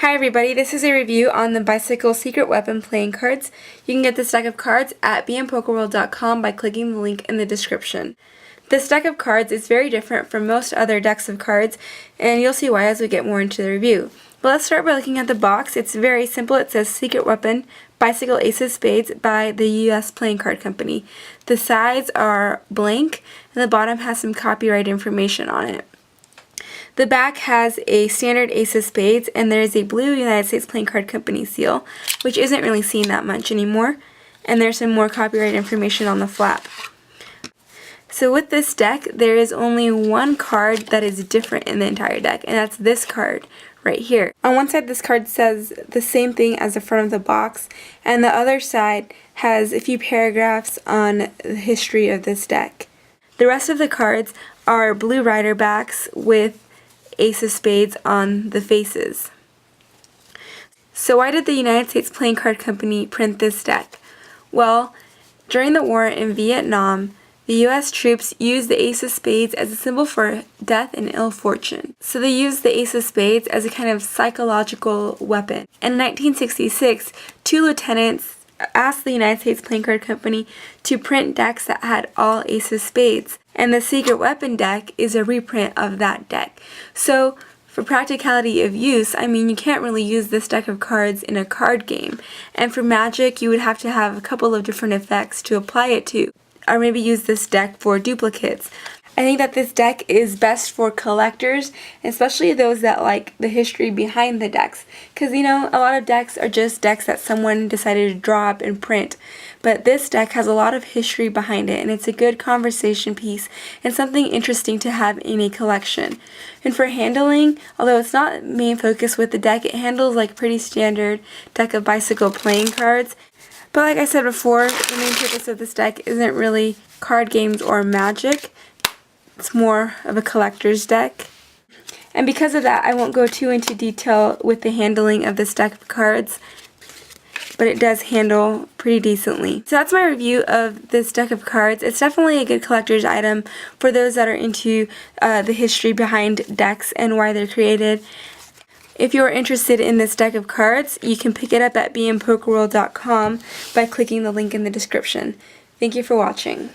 Hi everybody, this is a review on the Bicycle Secret Weapon playing cards. You can get this deck of cards at bmpokerworld.com by clicking the link in the description. This deck of cards is very different from most other decks of cards, and you'll see why as we get more into the review. But let's start by looking at the box. It's very simple. It says Secret Weapon, Bicycle Ace of Spades by the U.S. Playing Card Company. The sides are blank, and the bottom has some copyright information on it. The back has a standard Ace of Spades, and there is a blue United States Playing Card Company seal, which isn't really seen that much anymore, and there's some more copyright information on the flap. So with this deck, there is only one card that is different in the entire deck, and that's this card right here. On one side, this card says the same thing as the front of the box, and the other side has a few paragraphs on the history of this deck. The rest of the cards are blue rider backs with Ace of Spades on the faces. So why did the United States Playing Card Company print this deck? Well, during the war in Vietnam, the U.S. troops used the Ace of Spades as a symbol for death and ill fortune. So they used the Ace of Spades as a kind of psychological weapon. And in 1966, two lieutenants asked the United States Playing Card Company to print decks that had all Ace of Spades. And the Secret Weapon deck is a reprint of that deck. So for practicality of use, I mean, you can't really use this deck of cards in a card game. And for Magic, you would have to have a couple of different effects to apply it to. Or maybe use this deck for duplicates. I think that this deck is best for collectors, especially those that like the history behind the decks. Because, you know, a lot of decks are just decks that someone decided to draw up and print. But this deck has a lot of history behind it, and it's a good conversation piece and something interesting to have in a collection. And for handling, although it's not main focus with the deck, it handles like pretty standard deck of bicycle playing cards. But like I said before, the main purpose of this deck isn't really card games or Magic. It's more of a collector's deck. And because of that, I won't go too into detail with the handling of this deck of cards, but it does handle pretty decently. So that's my review of this deck of cards. It's definitely a good collector's item for those that are into the history behind decks and why they're created. If you're interested in this deck of cards, you can pick it up at bmpokerworld.com by clicking the link in the description. Thank you for watching.